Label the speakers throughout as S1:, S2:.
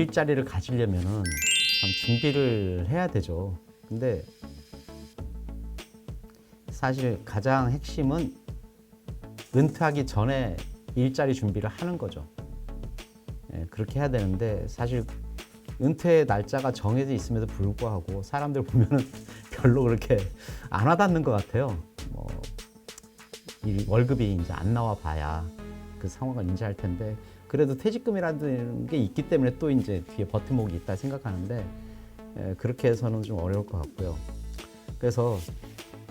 S1: 일자리를 가지려면은 참 준비를 해야 되죠. 근데 사실 가장 핵심은 은퇴하기 전에 일자리 준비를 하는 거죠. 그렇게 해야 되는데 사실 은퇴 날짜가 정해져 있음에도 불구하고 사람들 보면은 별로 그렇게 안 와닿는 것 같아요. 이 월급이 이제 안 나와 봐야 그 상황을 인지할 텐데 그래도 퇴직금이라는 게 있기 때문에 또 이제 뒤에 버팀목이 있다 생각하는데 그렇게 해서는 좀 어려울 것 같고요. 그래서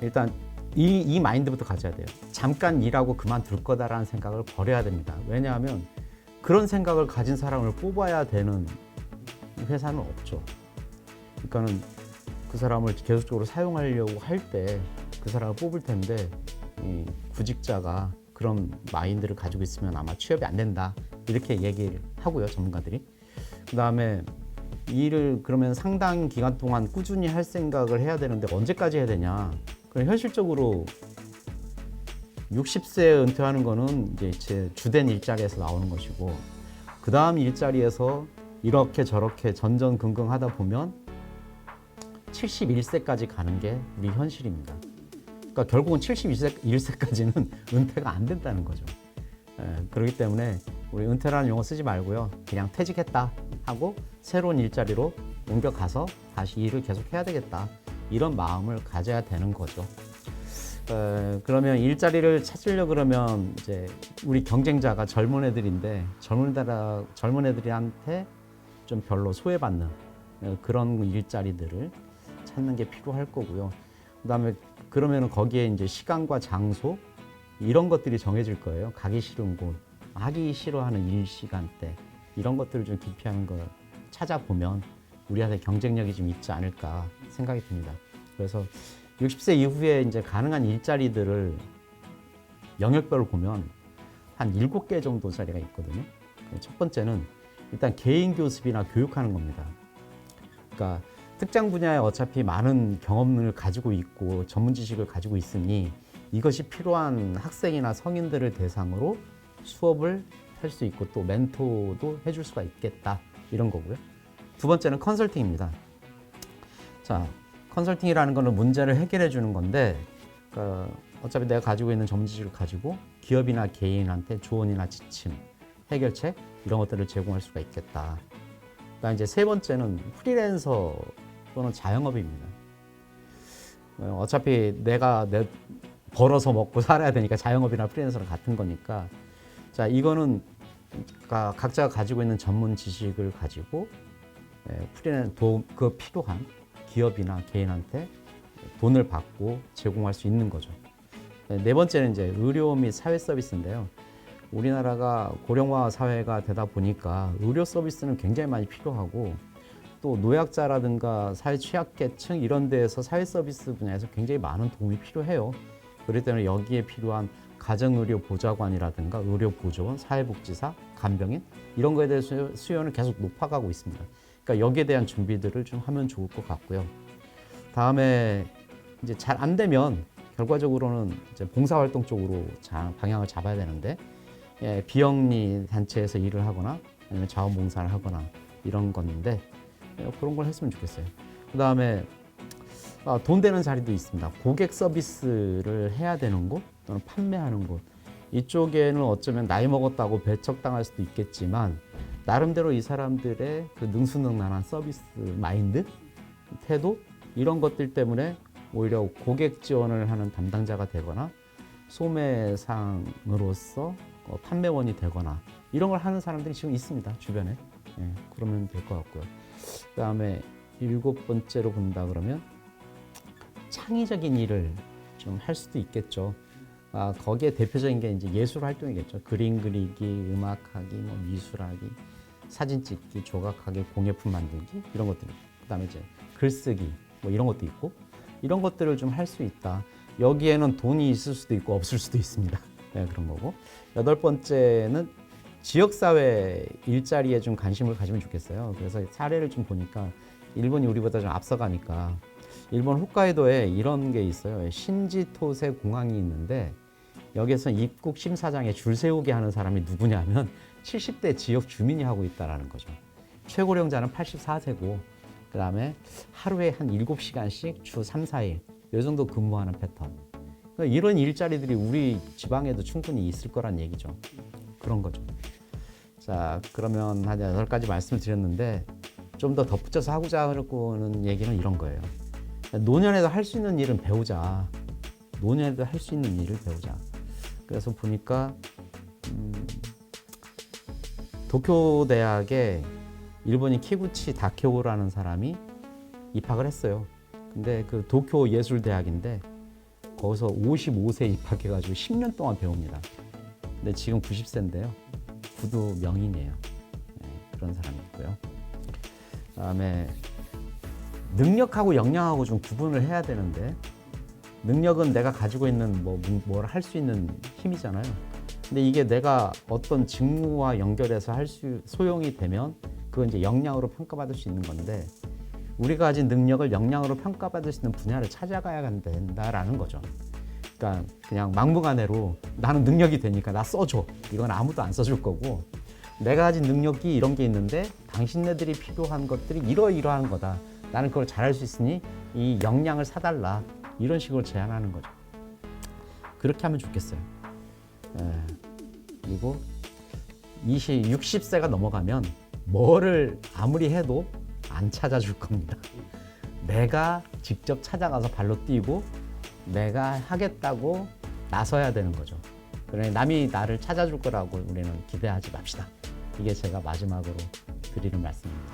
S1: 일단 이 마인드부터 가져야 돼요. 잠깐 일하고 그만둘 거다라는 생각을 버려야 됩니다. 왜냐하면 그런 생각을 가진 사람을 뽑아야 되는 회사는 없죠. 그러니까는 그 사람을 계속적으로 사용하려고 할 때 그 사람을 뽑을 텐데 이 구직자가 그런 마인드를 가지고 있으면 아마 취업이 안 된다 이렇게 얘기를 하고요, 전문가들이. 그 다음에 일을 그러면 상당 기간 동안 꾸준히 할 생각을 해야 되는데 언제까지 해야 되냐? 그럼 현실적으로 60세에 은퇴하는 거는 이제 제 주된 일자리에서 나오는 것이고 그 다음 일자리에서 이렇게 저렇게 전전긍긍 하다 보면 71세까지 가는 게 우리 현실입니다. 그러니까 결국은 71세까지는 은퇴가 안 된다는 거죠. 그렇기 때문에 우리 은퇴라는 용어 쓰지 말고요. 그냥 퇴직했다 하고 새로운 일자리로 옮겨가서 다시 일을 계속 해야 되겠다. 이런 마음을 가져야 되는 거죠. 그러면 일자리를 찾으려고 그러면 이제 우리 경쟁자가 젊은 애들인데 젊은 애들한테 좀 별로 소외받는 그런 일자리들을 찾는 게 필요할 거고요. 그다음에 그러면은 거기에 이제 시간과 장소 이런 것들이 정해질 거예요. 가기 싫은 곳, 하기 싫어하는 일 시간대 이런 것들을 좀 기피하는 걸 찾아보면 우리한테 경쟁력이 좀 있지 않을까 생각이 듭니다. 그래서 60세 이후에 이제 가능한 일자리들을 영역별로 보면 한 7개 정도 자리가 있거든요. 첫 번째는 일단 개인 교습이나 교육하는 겁니다. 그러니까 특정 분야에 어차피 많은 경험을 가지고 있고 전문 지식을 가지고 있으니 이것이 필요한 학생이나 성인들을 대상으로 수업을 할 수 있고 또 멘토도 해줄 수가 있겠다 이런 거고요. 두 번째는 컨설팅입니다. 자, 컨설팅이라는 거는 문제를 해결해 주는 건데 그러니까 어차피 내가 가지고 있는 전문 지식을 가지고 기업이나 개인한테 조언이나 지침, 해결책 이런 것들을 제공할 수가 있겠다. 그다음 이제 세 번째는 프리랜서 또는 자영업입니다. 어차피 내가 벌어서 먹고 살아야 되니까 자영업이나 프리랜서랑 같은 거니까 자 이거는 각자가 가지고 있는 전문 지식을 가지고 그 필요한 기업이나 개인한테 돈을 받고 제공할 수 있는 거죠. 네 번째는 이제 의료 및 사회 서비스인데요. 우리나라가 고령화 사회가 되다 보니까 의료 서비스는 굉장히 많이 필요하고 또 노약자라든가 사회 취약계층 이런 데에서 사회 서비스 분야에서 굉장히 많은 도움이 필요해요. 그렇기 때문에 여기에 필요한 가정의료보좌관이라든가 의료보조원, 사회복지사, 간병인 이런 거에 대해서 수요는 계속 높아가고 있습니다. 그러니까 여기에 대한 준비들을 좀 하면 좋을 것 같고요. 다음에 이제 잘 안 되면 결과적으로는 이제 봉사활동 쪽으로 방향을 잡아야 되는데 비영리 단체에서 일을 하거나 아니면 자원봉사를 하거나 이런 건데 그런 걸 했으면 좋겠어요. 그 다음에 돈 되는 자리도 있습니다. 고객 서비스를 해야 되는 곳 또는 판매하는 곳 이쪽에는 어쩌면 나이 먹었다고 배척당할 수도 있겠지만 나름대로 이 사람들의 그 능수능란한 서비스 마인드, 태도 이런 것들 때문에 오히려 고객 지원을 하는 담당자가 되거나 소매상으로서 판매원이 되거나 이런 걸 하는 사람들이 지금 있습니다. 주변에. 그러면 될 것 같고요. 그 다음에 7번째로 본다 그러면 창의적인 일을 좀 할 수도 있겠죠. 거기에 대표적인 게 이제 예술 활동이겠죠. 그림 그리기, 음악하기, 미술하기, 사진 찍기, 조각하기, 공예품 만들기 이런 것들. 그다음에 이제 글쓰기 이런 것도 있고 이런 것들을 좀 할 수 있다. 여기에는 돈이 있을 수도 있고 없을 수도 있습니다. 그런 거고. 8번째는 지역사회 일자리에 좀 관심을 가지면 좋겠어요. 그래서 사례를 좀 보니까 일본이 우리보다 좀 앞서가니까 일본 홋카이도에 이런 게 있어요. 신지토세 공항이 있는데 여기에서 입국 심사장에 줄 세우게 하는 사람이 누구냐면 70대 지역 주민이 하고 있다라는 거죠. 최고령자는 84세고 그 다음에 하루에 한 7시간씩 주 3, 4일 이 정도 근무하는 패턴. 그러니까 이런 일자리들이 우리 지방에도 충분히 있을 거란 얘기죠. 그런 거죠. 자, 그러면 한 8가지 말씀을 드렸는데 좀 더 덧붙여서 하고자 하는 얘기는 이런 거예요. 노년에도 할 수 있는 일은 배우자. 노년에도 할 수 있는 일을 배우자. 그래서 보니까 도쿄 대학에 일본인 키구치 다케오라는 사람이 입학을 했어요. 근데 그 도쿄 예술대학인데 거기서 55세 입학해가지고 10년 동안 배웁니다. 근데 지금 90세인데요. 구두 명인이에요. 네, 그런 사람이 있고요. 그다음에 능력하고 역량하고 좀 구분을 해야 되는데 능력은 내가 가지고 있는 뭘 할 수 있는 힘이잖아요. 근데 이게 내가 어떤 직무와 연결해서 소용이 되면 그건 이제 역량으로 평가받을 수 있는 건데 우리가 가진 능력을 역량으로 평가받을 수 있는 분야를 찾아가야 된다라는 거죠. 그러니까 그냥 막무가내로 나는 능력이 되니까 나 써줘. 이건 아무도 안 써줄 거고 내가 가진 능력이 이런 게 있는데 당신네들이 필요한 것들이 이러이러한 거다. 나는 그걸 잘할 수 있으니 이 역량을 사달라. 이런 식으로 제안하는 거죠. 그렇게 하면 좋겠어요. 그리고 60세가 넘어가면 뭐를 아무리 해도 안 찾아줄 겁니다. 내가 직접 찾아가서 발로 뛰고 내가 하겠다고 나서야 되는 거죠. 그러니 남이 나를 찾아줄 거라고 우리는 기대하지 맙시다. 이게 제가 마지막으로 드리는 말씀입니다.